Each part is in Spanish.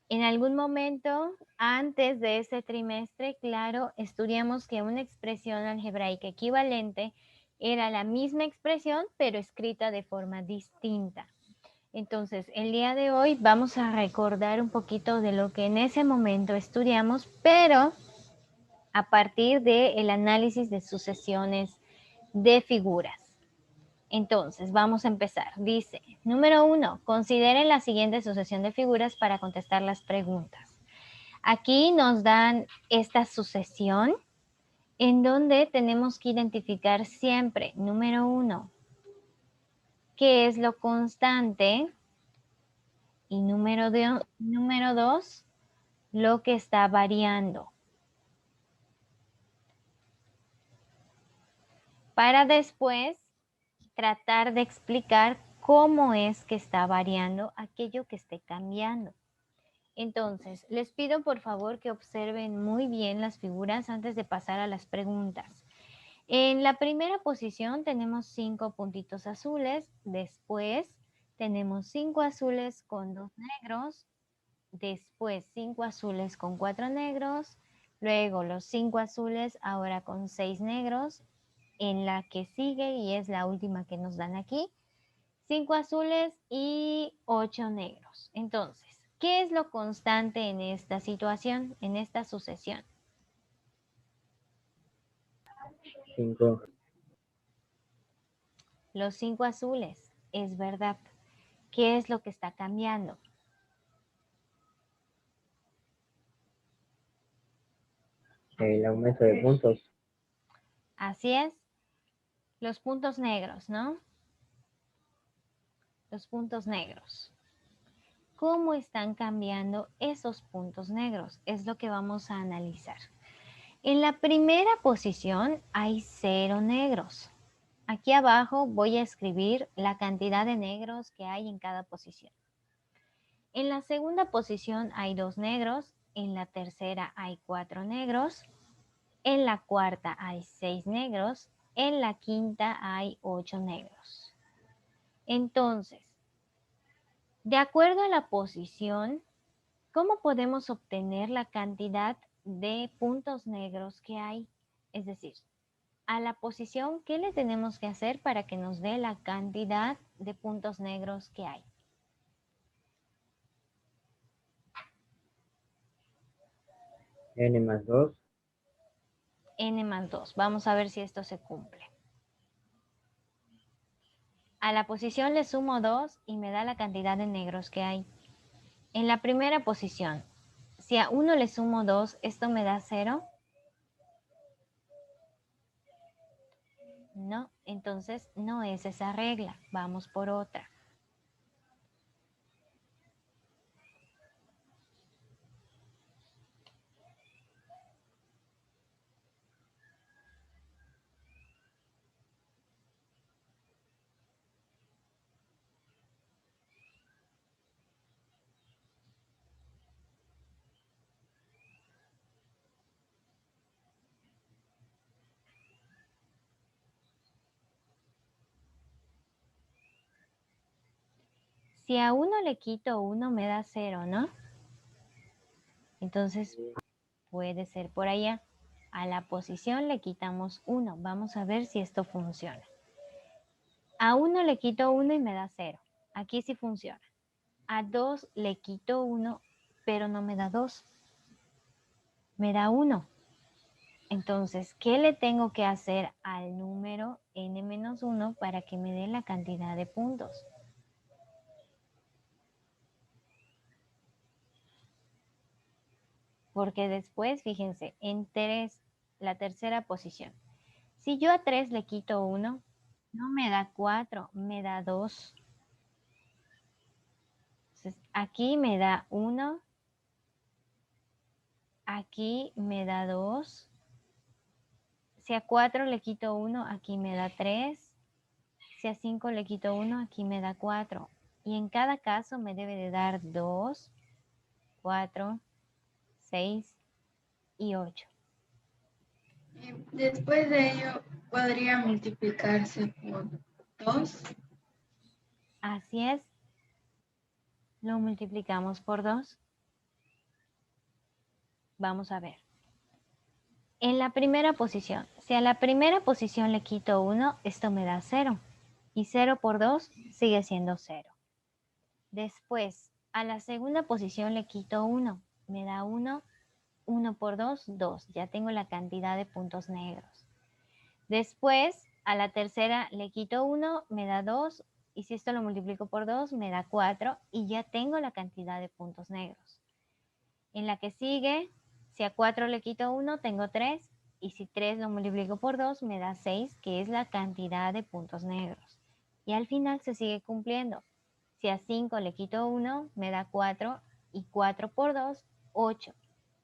En algún momento antes de este trimestre, claro, estudiamos que una expresión algebraica equivalente era la misma expresión, pero escrita de forma distinta. Entonces, el día de hoy vamos a recordar un poquito de lo que en ese momento estudiamos, pero a partir del análisis de sucesiones de figuras. Entonces, vamos a empezar. Dice, número 1, consideren la siguiente sucesión de figuras para contestar las preguntas. Aquí nos dan esta sucesión en donde tenemos que identificar siempre, número 1, qué es lo constante y número 2, lo que está variando. Para después tratar de explicar cómo es que está variando aquello que esté cambiando. Entonces, les pido por favor que observen muy bien las figuras antes de pasar a las preguntas. En la primera posición tenemos 5 puntitos azules, después tenemos 5 azules con 2 negros, después 5 azules con 4 negros, luego los 5 azules ahora con 6 negros, en la que sigue y es la última que nos dan aquí, 5 azules y 8 negros. Entonces, ¿qué es lo constante en esta situación, en esta sucesión? 5. Los 5 azules, es verdad. ¿Qué es lo que está cambiando? El aumento de puntos. Así es, los puntos negros, ¿no? Los puntos negros. ¿Cómo están cambiando esos puntos negros? Es lo que vamos a analizar. En la primera posición hay 0 negros. Aquí abajo voy a escribir la cantidad de negros que hay en cada posición. En la segunda posición hay 2 negros, en la tercera hay 4 negros, en la cuarta hay 6 negros, en la quinta hay 8 negros. Entonces, de acuerdo a la posición, ¿cómo podemos obtener la cantidad de puntos negros que hay? Es decir, a la posición, ¿qué le tenemos que hacer para que nos dé la cantidad de puntos negros que hay? N más 2. N más 2. Vamos a ver si esto se cumple. A la posición le sumo 2 y me da la cantidad de negros que hay. En la primera posición, si a 1 le sumo 2, ¿esto me da 0? No, entonces no es esa regla. Vamos por otra. Si a 1 le quito 1 me da 0, ¿no? Entonces puede ser por allá. A la posición le quitamos 1. Vamos a ver si esto funciona. A 1 le quito 1 y me da 0. Aquí sí funciona. A 2 le quito 1, pero no me da 2. Me da 1. Entonces, ¿qué le tengo que hacer al número n-1 para que me dé la cantidad de puntos? Porque después, fíjense, en 3, la tercera posición. Si yo a 3 le quito 1, no me da 4, me da 2. Entonces, aquí me da 1, aquí me da 2. Si a 4 le quito 1, aquí me da 3. Si a 5 le quito 1, aquí me da 4. Y en cada caso me debe de dar 2, 4, 6 y 8. Después de ello, podría multiplicarse por 2. Así es. Lo multiplicamos por 2. Vamos a ver. En la primera posición, si a la primera posición le quito 1, esto me da 0. Y 0 por 2 sigue siendo 0. Después, a la segunda posición le quito 1. Me da 1. 1 por 2, 2. Ya tengo la cantidad de puntos negros. Después, a la tercera le quito 1, me da 2. Y si esto lo multiplico por 2, me da 4. Y ya tengo la cantidad de puntos negros. En la que sigue, si a 4 le quito 1, tengo 3. Y si 3 lo multiplico por 2, me da 6, que es la cantidad de puntos negros. Y al final se sigue cumpliendo. Si a 5 le quito 1, me da 4. Y 4 por 2, 8,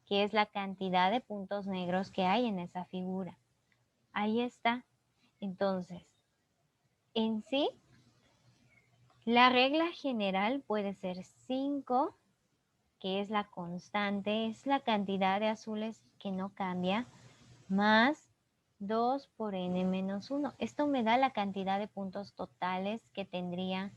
que es la cantidad de puntos negros que hay en esa figura. Ahí está. Entonces, en sí, la regla general puede ser 5, que es la constante, es la cantidad de azules que no cambia, más 2 por n menos 1. Esto me da la cantidad de puntos totales que tendría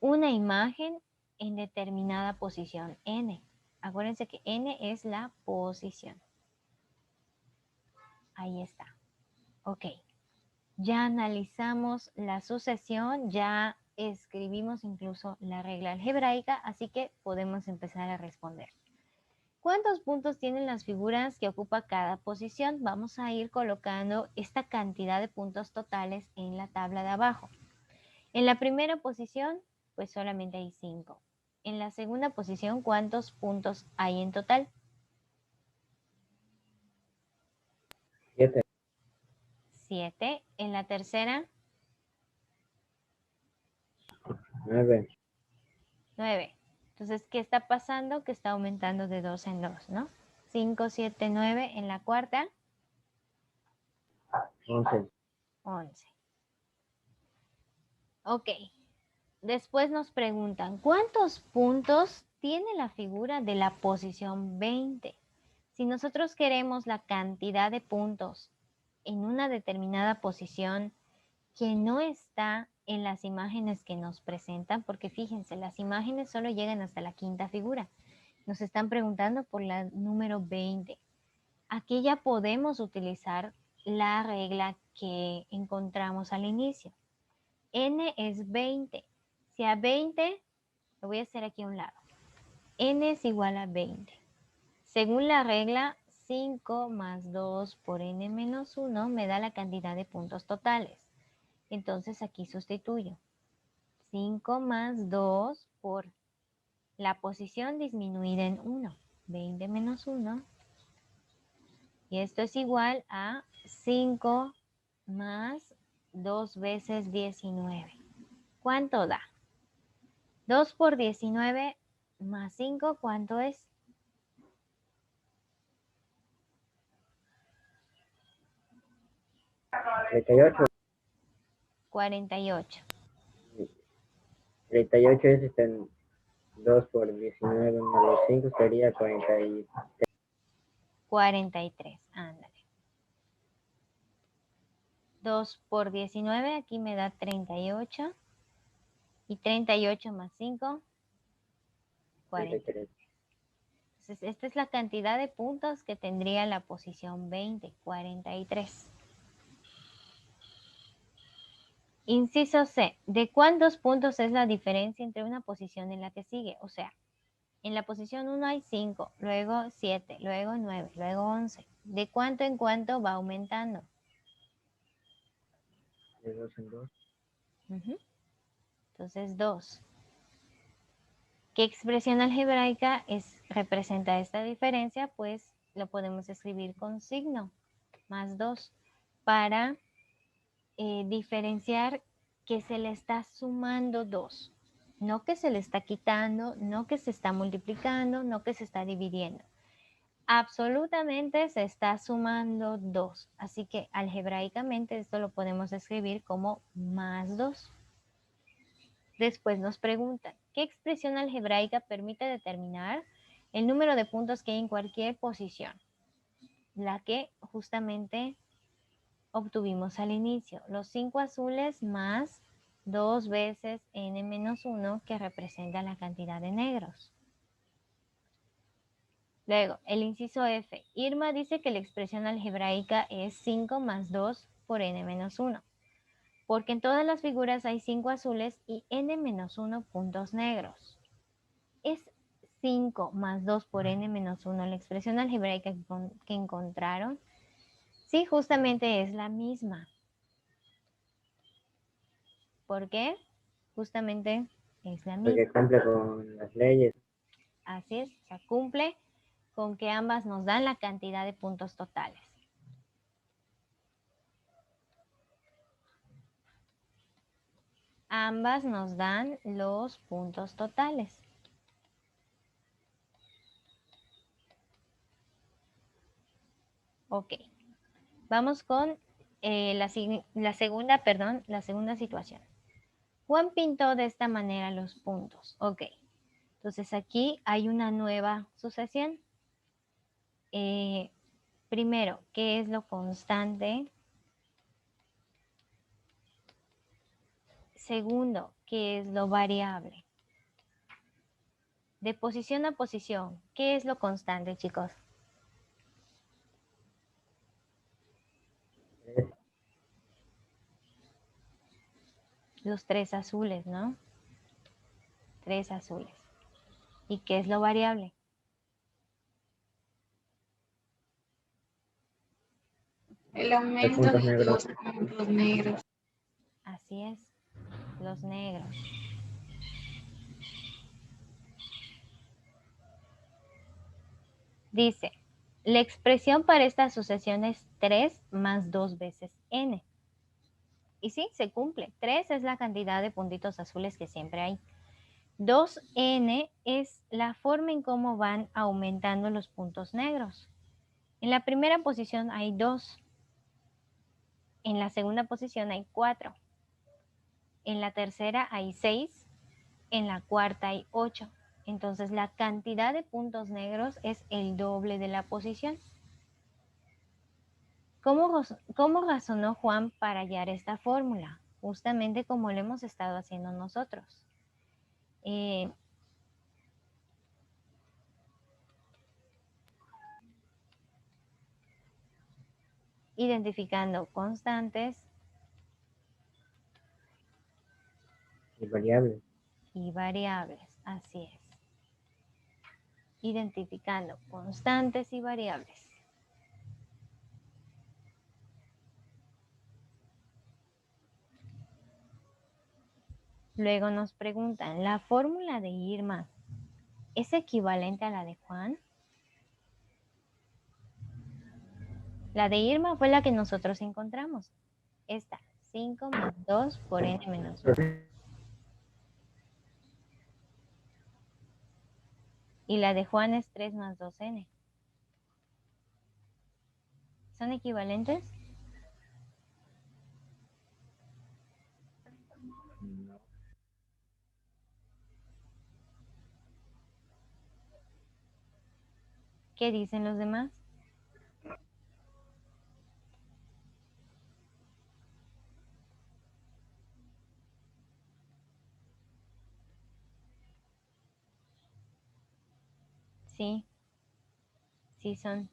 una imagen en determinada posición n. Acuérdense que n es la posición. Ahí está. Ok. Ya analizamos la sucesión, ya escribimos incluso la regla algebraica, así que podemos empezar a responder. ¿Cuántos puntos tienen las figuras que ocupa cada posición? Vamos a ir colocando esta cantidad de puntos totales en la tabla de abajo. En la primera posición, pues solamente hay 5. En la segunda posición, ¿cuántos puntos hay en total? 7. 7. En la tercera, 9. 9. Entonces, ¿qué está pasando? Que está aumentando de 2 en 2, ¿no? 5, 7, 9. En la cuarta, 11. 11. Ok. Después nos preguntan, ¿cuántos puntos tiene la figura de la posición 20? Si nosotros queremos la cantidad de puntos en una determinada posición que no está en las imágenes que nos presentan, porque fíjense, las imágenes solo llegan hasta la quinta figura. Nos están preguntando por la número 20. Aquí ya podemos utilizar la regla que encontramos al inicio. N es 20. Si a 20, lo voy a hacer aquí a un lado. N es igual a 20. Según la regla, 5 más 2 por n menos 1 me da la cantidad de puntos totales. Entonces aquí sustituyo. 5 más 2 por la posición disminuida en 1. 20 menos 1. Y esto es igual a 5 más 2 veces 19. ¿Cuánto da? 2 por 19 más 5, ¿cuánto es? 38. 48. 38 es 2 por 19 más los 5 sería 40. 43, ándale. 2 por 19, aquí me da 38. Y 38 más 5, 43. Entonces, esta es la cantidad de puntos que tendría la posición 20, 43. Inciso C. ¿De cuántos puntos es la diferencia entre una posición y la que sigue? O sea, en la posición 1 hay 5, luego 7, luego 9, luego 11. ¿De cuánto en cuánto va aumentando? De 2 en 2. Entonces, 2. ¿Qué expresión algebraica representa esta diferencia? Pues lo podemos escribir con signo, más 2, para diferenciar que se le está sumando 2. No que se le está quitando, no que se está multiplicando, no que se está dividiendo. Absolutamente se está sumando 2. Así que algebraicamente esto lo podemos escribir como más 2. Después nos preguntan, ¿qué expresión algebraica permite determinar el número de puntos que hay en cualquier posición? La que justamente obtuvimos al inicio, los 5 azules más 2 veces n menos 1, que representa la cantidad de negros. Luego, el inciso F. Irma dice que la expresión algebraica es 5 más 2 por n menos 1, porque en todas las figuras hay 5 azules y n menos 1 puntos negros. ¿Es 5 más 2 por n menos 1 la expresión algebraica que encontraron? Sí, justamente es la misma. ¿Por qué? Justamente es la misma. Porque cumple con las leyes. Así es, o sea, cumple con que ambas nos dan la cantidad de puntos totales. Ambas nos dan los puntos totales. Ok, vamos con la segunda situación. Juan pintó de esta manera los puntos. Ok, entonces aquí hay una nueva sucesión. Primero, ¿qué es lo constante? Segundo, ¿qué es lo variable? De posición a posición, ¿qué es lo constante, chicos? Los 3 azules, ¿no? 3 azules. ¿Y qué es lo variable? El Los aumento puntos de negros. los puntos negros. Así es, los negros. Dice, la expresión para esta sucesión es 3 más 2 veces n. Y sí, se cumple. 3 es la cantidad de puntitos azules que siempre hay. 2n es la forma en cómo van aumentando los puntos negros. En la primera posición hay 2. En la segunda posición hay 4. En la tercera hay 6. En la cuarta hay 8. Entonces la cantidad de puntos negros es el doble de la posición. ¿Cómo razonó Juan para hallar esta fórmula? Justamente como lo hemos estado haciendo nosotros. Identificando constantes Y variables. y variables. Así es. Identificando constantes y variables. Luego nos preguntan, ¿la fórmula de Irma es equivalente a la de Juan? La de Irma fue la que nosotros encontramos. Esta, 5 más 2 por n menos 1. Y la de Juan es 3 más 2n. ¿Son equivalentes? No. ¿Qué dicen los demás? Sí, sí son.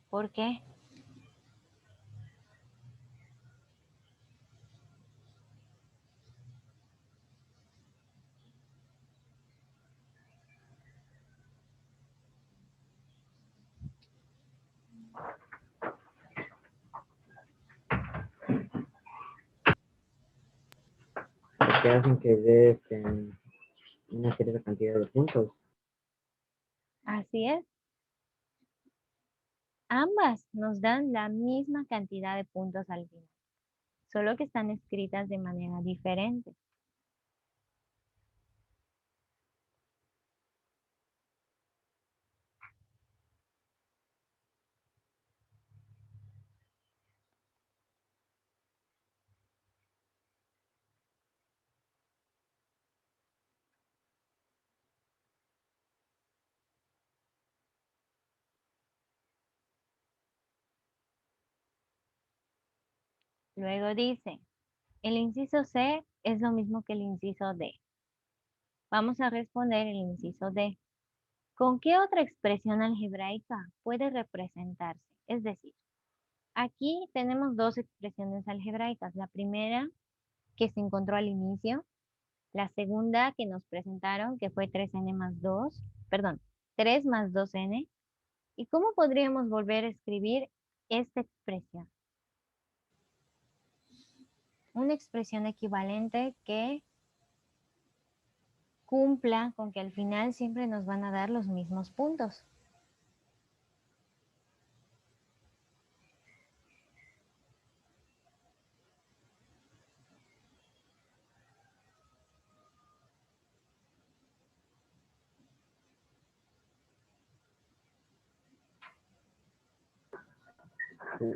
¿Por qué? Porque hacen que dé una cierta cantidad de puntos. Así es. Ambas nos dan la misma cantidad de puntos al final, solo que están escritas de manera diferente. Luego dice, el inciso C es lo mismo que el inciso D. Vamos a responder el inciso D. ¿Con qué otra expresión algebraica puede representarse? Es decir, aquí tenemos dos expresiones algebraicas. La primera que se encontró al inicio, la segunda que nos presentaron, que fue 3n más 2, perdón, 3 más 2n. ¿Y cómo podríamos volver a escribir esta expresión? Una expresión equivalente que cumpla con que al final siempre nos van a dar los mismos puntos.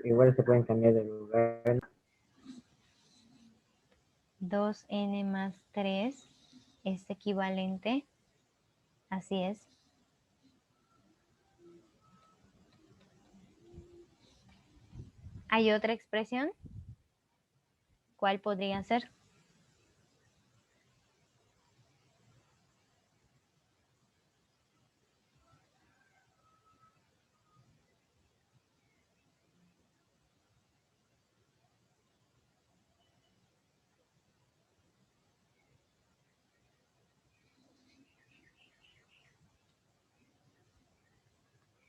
Igual se pueden cambiar de lugar. 2n más 3 es equivalente. Así es. ¿Hay otra expresión? ¿Cuál podría ser?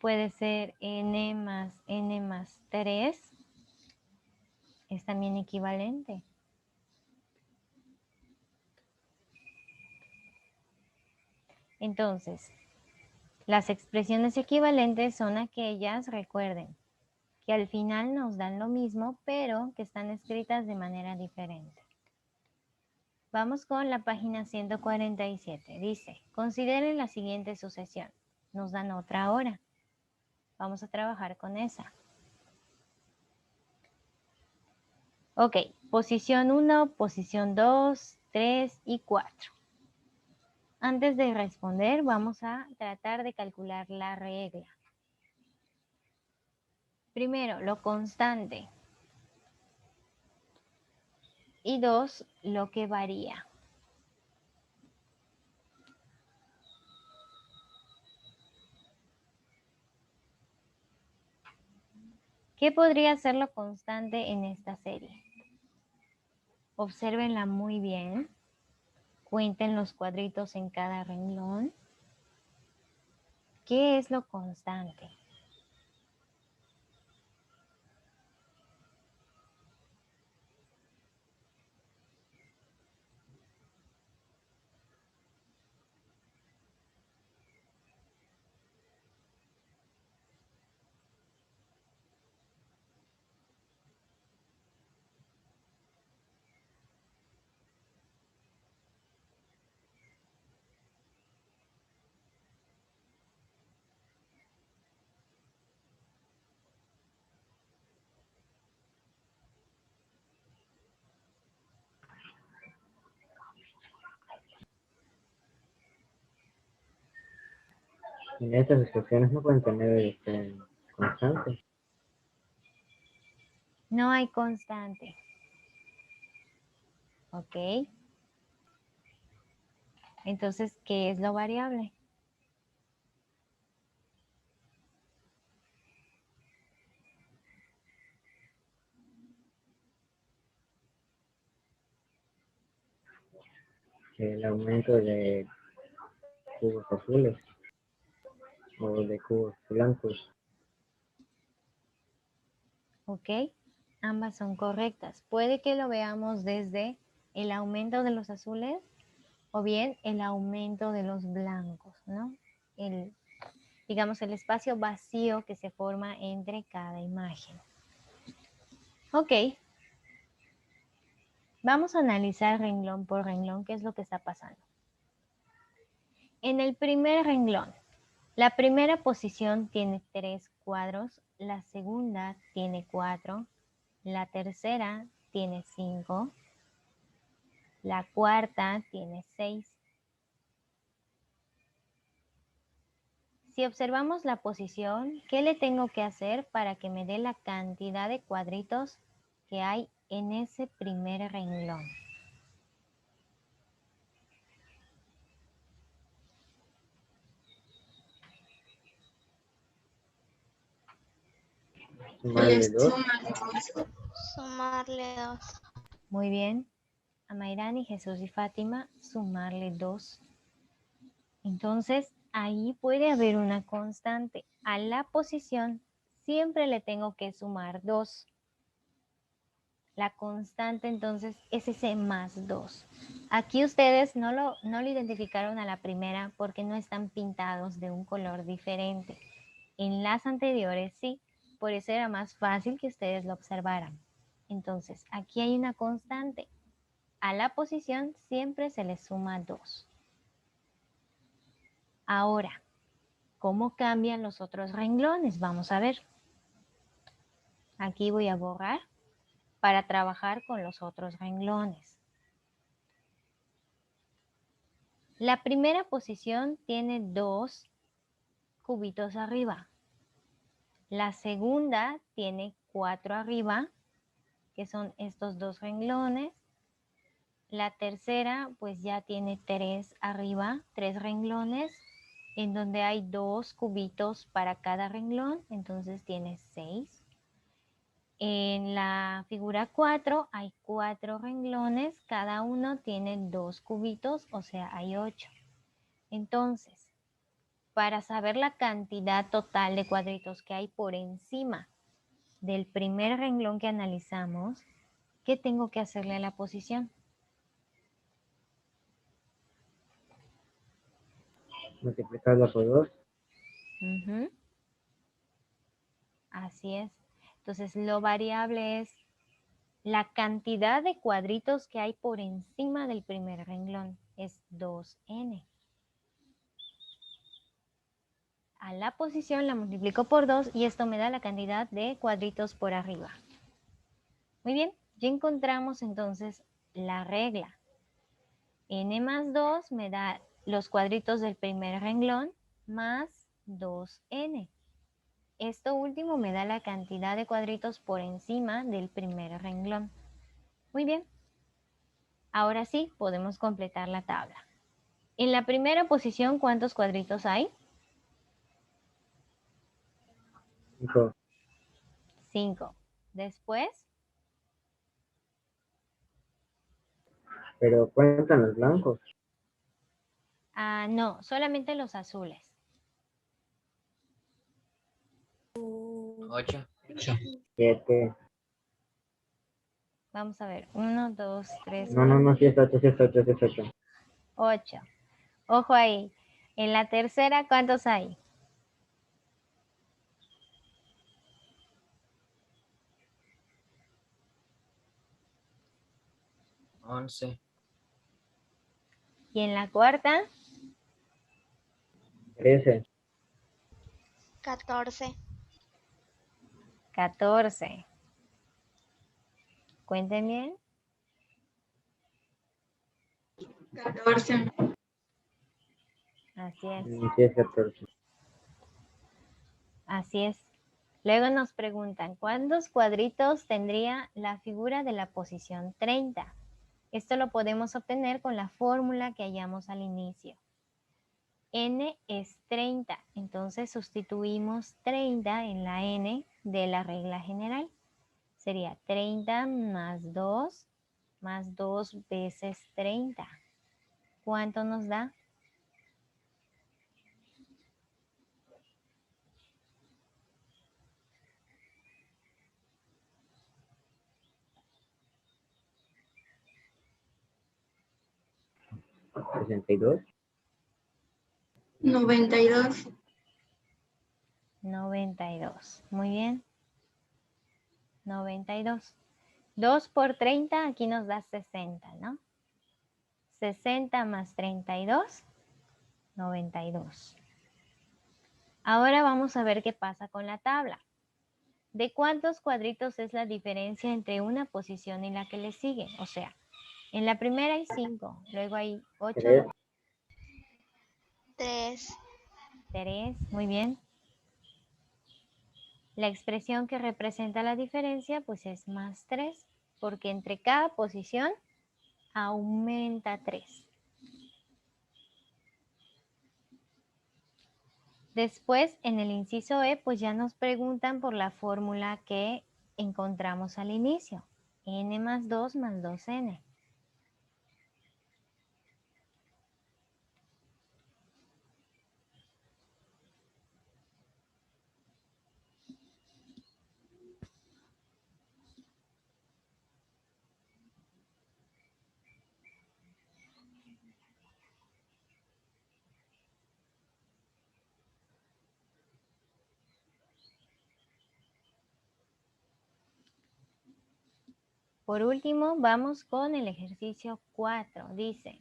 Puede ser n más 3. Es también equivalente. Entonces, las expresiones equivalentes son aquellas, recuerden, que al final nos dan lo mismo, pero que están escritas de manera diferente. Vamos con la página 147. Dice, consideren la siguiente sucesión. Nos dan otra hora. Vamos a trabajar con esa. Ok, posición 1, posición 2, 3 y 4. Antes de responder, vamos a tratar de calcular la regla. Primero, lo constante. Y 2, lo que varía. ¿Qué podría ser lo constante en esta serie? Obsérvenla muy bien. Cuenten los cuadritos en cada renglón. ¿Qué es lo constante? En estas expresiones no pueden tener constantes. No hay constante. ¿Ok? Entonces, ¿qué es lo variable? El aumento de cubos azules o de cubos blancos. ¿Ok? Ambas son correctas. Puede que lo veamos desde el aumento de los azules o bien el aumento de los blancos, ¿no? Digamos, el espacio vacío que se forma entre cada imagen. Ok. Vamos a analizar renglón por renglón qué es lo que está pasando. En el primer renglón, la primera posición tiene 3 cuadros, la segunda tiene 4, la tercera tiene 5, la cuarta tiene 6. Si observamos la posición, ¿qué le tengo que hacer para que me dé la cantidad de cuadritos que hay en ese primer renglón? Sumarle 2. Sumarle 2. Muy bien. Amairani, Jesús y Fátima, sumarle 2. Entonces, ahí puede haber una constante. A la posición siempre le tengo que sumar 2. La constante entonces es ese más 2. Aquí ustedes no lo identificaron a la primera porque no están pintados de un color diferente. En las anteriores sí, por eso era más fácil que ustedes lo observaran. Entonces, aquí hay una constante. A la posición siempre se le suma 2. Ahora, ¿cómo cambian los otros renglones? Vamos a ver. Aquí voy a borrar para trabajar con los otros renglones. La primera posición tiene 2 cubitos arriba. La segunda tiene 4 arriba, que son estos 2 renglones. La tercera pues ya tiene 3 arriba, 3 renglones, en donde hay 2 cubitos para cada renglón, entonces tiene 6. En la figura 4 hay 4 renglones, cada uno tiene 2 cubitos, o sea, hay 8. Entonces, para saber la cantidad total de cuadritos que hay por encima del primer renglón que analizamos, ¿qué tengo que hacerle a la posición? Multiplicarla por 2. Así es. Entonces, lo variable es la cantidad de cuadritos que hay por encima del primer renglón. Es 2n. A la posición la multiplico por 2 y esto me da la cantidad de cuadritos por arriba. Muy bien, ya encontramos entonces la regla. N más 2 me da los cuadritos del primer renglón más 2n. Esto último me da la cantidad de cuadritos por encima del primer renglón. Muy bien. Ahora sí, podemos completar la tabla. En la primera posición, ¿cuántos cuadritos hay? 5. 5. Después, Pero cuentan los blancos. no, solamente los azules. 8. 7. Vamos a ver. 1, 2, 3, No, sí es 8, sí es 8, sí es 8. 8. Ojo ahí. En la tercera, ¿cuántos hay? 11. Y en la cuarta, 13. 14. 14. Cuenten bien. 14. Así es. Sí es 14. Así es. Luego nos preguntan, ¿cuántos cuadritos tendría la figura de la posición 30? Esto lo podemos obtener con la fórmula que hallamos al inicio. N es 30, entonces sustituimos 30 en la N de la regla general. Sería 30 más 2 veces 30. ¿Cuánto nos da? ¿62? 92. 92. Muy bien. 92. 2 por 30 aquí nos da 60, ¿no? 60 más 32, 92. Ahora vamos a ver qué pasa con la tabla. ¿De cuántos cuadritos es la diferencia entre una posición y la que le sigue? O sea, en la primera hay 5, luego hay 8, 3. 3. 3, muy bien. La expresión que representa la diferencia pues es más 3. porque entre cada posición aumenta 3. Después, en el inciso E, pues ya nos preguntan por la fórmula que encontramos al inicio. N más 2 más 2N. Por último, vamos con el ejercicio 4. Dice,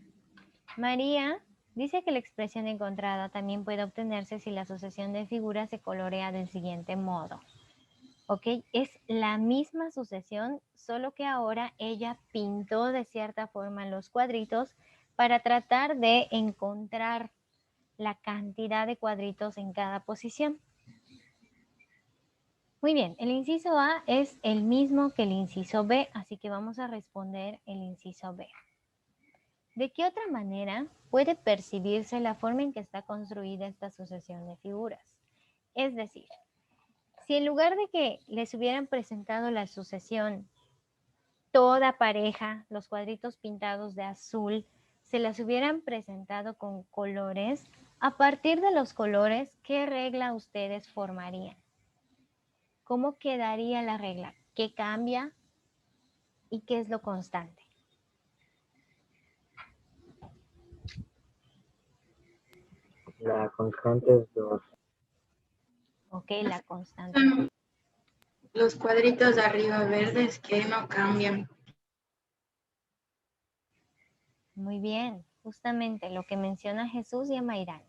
María dice que la expresión encontrada también puede obtenerse si la sucesión de figuras se colorea del siguiente modo. ¿Ok? Es la misma sucesión, solo que ahora ella pintó de cierta forma los cuadritos para tratar de encontrar la cantidad de cuadritos en cada posición. Muy bien, el inciso A es el mismo que el inciso B, así que vamos a responder el inciso B. ¿De qué otra manera puede percibirse la forma en que está construida esta sucesión de figuras? Es decir, si en lugar de que les hubieran presentado la sucesión toda pareja, los cuadritos pintados de azul, se las hubieran presentado con colores, a partir de los colores, ¿qué regla ustedes formarían? ¿Cómo quedaría la regla? ¿Qué cambia y qué es lo constante? La constante es 2. Ok, la constante. Son los cuadritos de arriba verdes que no cambian. Muy bien, justamente lo que menciona Jesús y Amairán.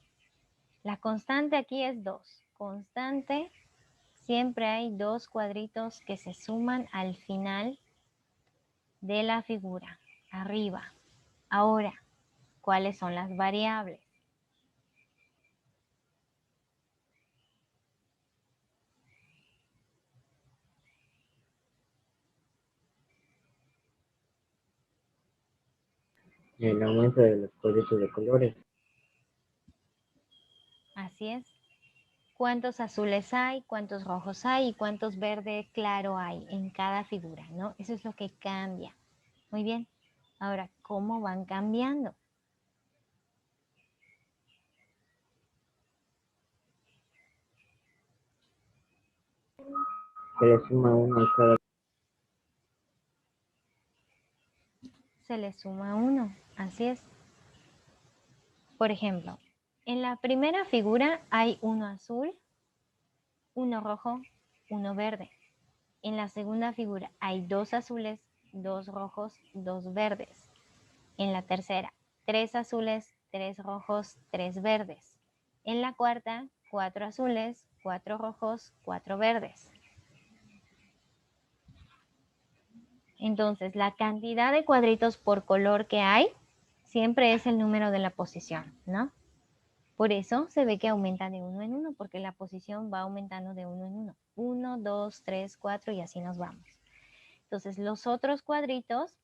La constante aquí es 2. Constante, siempre hay 2 cuadritos que se suman al final de la figura, arriba. Ahora, ¿cuáles son las variables? El aumento de los cuadritos de colores. Así es. ¿Cuántos azules hay? ¿Cuántos rojos hay? ¿Y cuántos verde claro hay en cada figura? ¿No? Eso es lo que cambia. Muy bien. Ahora, ¿cómo van cambiando? Se le suma 1 a cada. Se le suma 1. Así es. Por ejemplo, en la primera figura hay 1 azul, 1 rojo, 1 verde. En la segunda figura hay 2 azules, 2 rojos, 2 verdes. En la tercera, 3 azules, 3 rojos, 3 verdes. En la cuarta, 4 azules, 4 rojos, 4 verdes. Entonces, la cantidad de cuadritos por color que hay siempre es el número de la posición, ¿no? Por eso se ve que aumenta de 1 en 1, porque la posición va aumentando de 1 en 1. 1, 2, 3, 4 y así nos vamos. Entonces, los otros cuadritos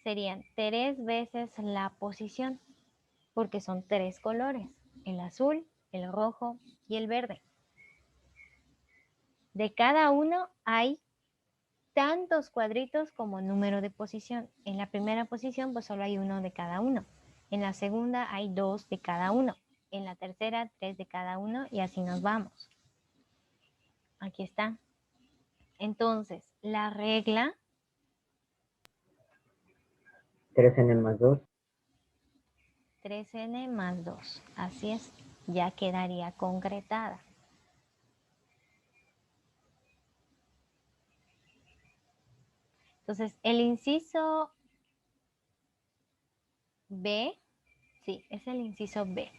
serían 3 veces la posición, porque son 3 colores, el azul, el rojo y el verde. De cada uno hay tantos cuadritos como número de posición. En la primera posición pues solo hay 1 de cada uno. En la segunda hay 2 de cada uno. En la tercera 3 de cada uno y así nos vamos. Aquí está. Entonces, la regla 3n más 2. 3n más 2. Así es, ya quedaría concretada. Entonces, el inciso B, sí, es el inciso B.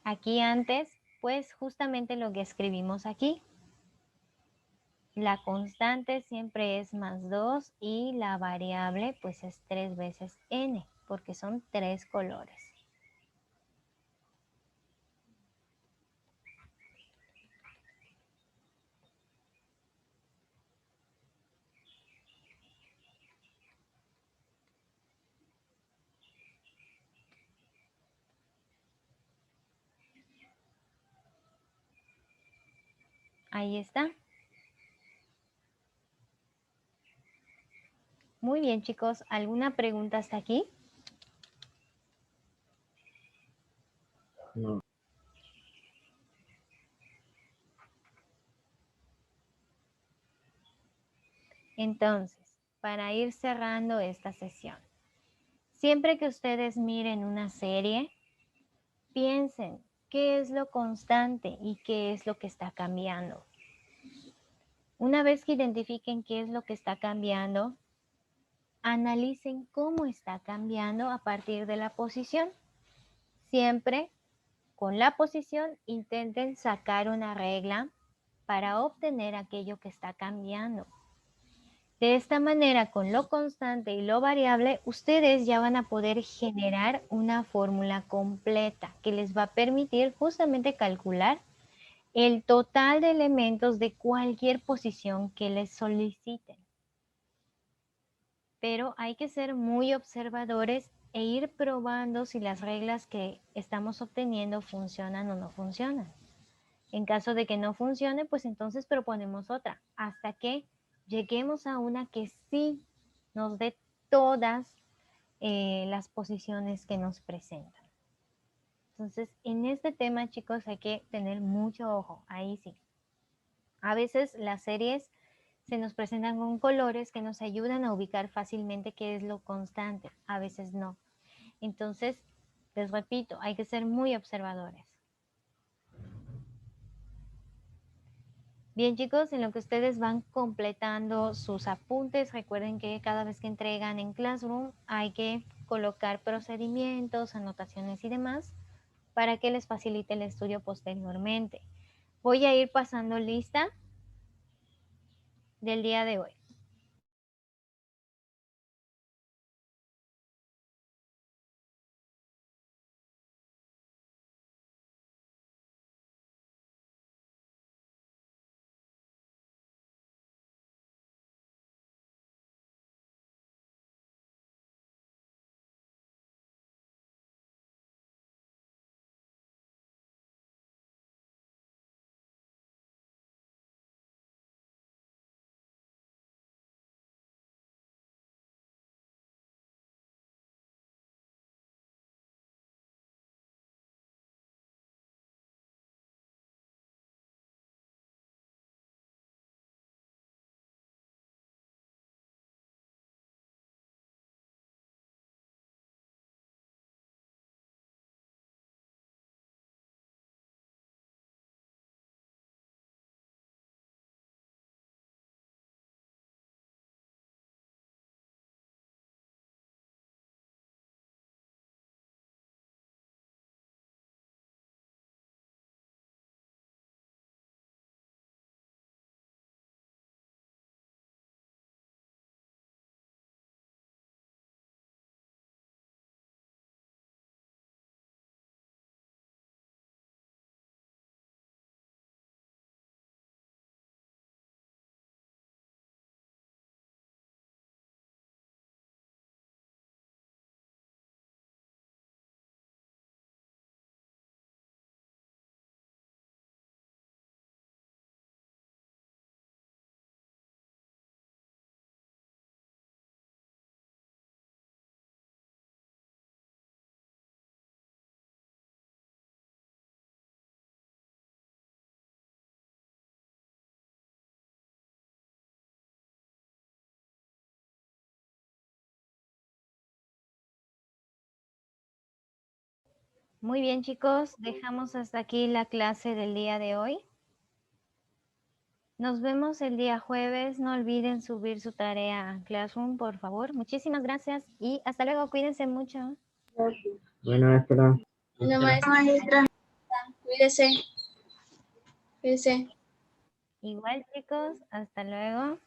Aquí antes, pues justamente lo que escribimos aquí. La constante siempre es más 2 y la variable pues es 3 veces n, porque son 3 colores. Ahí está. Muy bien, chicos. ¿Alguna pregunta hasta aquí? No. Entonces, para ir cerrando esta sesión, siempre que ustedes miren una serie, piensen qué es lo constante y qué es lo que está cambiando. Una vez que identifiquen qué es lo que está cambiando, analicen cómo está cambiando a partir de la posición. Siempre con la posición intenten sacar una regla para obtener aquello que está cambiando. De esta manera, con lo constante y lo variable, ustedes ya van a poder generar una fórmula completa que les va a permitir justamente calcular el total de elementos de cualquier posición que les soliciten. Pero hay que ser muy observadores e ir probando si las reglas que estamos obteniendo funcionan o no funcionan. En caso de que no funcione, pues entonces proponemos otra, hasta que lleguemos a una que sí nos dé todas las posiciones que nos presentan. Entonces, en este tema, chicos, hay que tener mucho ojo, ahí sí. A veces las series se nos presentan con colores que nos ayudan a ubicar fácilmente qué es lo constante, a veces no. Entonces, les repito, hay que ser muy observadores. Bien, chicos, en lo que ustedes van completando sus apuntes, recuerden que cada vez que entregan en Classroom hay que colocar procedimientos, anotaciones y demás para que les facilite el estudio posteriormente. Voy a ir pasando lista del día de hoy. Muy bien, chicos, dejamos hasta aquí la clase del día de hoy. Nos vemos el día jueves. No olviden subir su tarea a Classroom, por favor. Muchísimas gracias y hasta luego. Cuídense mucho. Bueno, maestra. No, maestra. Cuídese. Cuídese. Igual, chicos, hasta luego.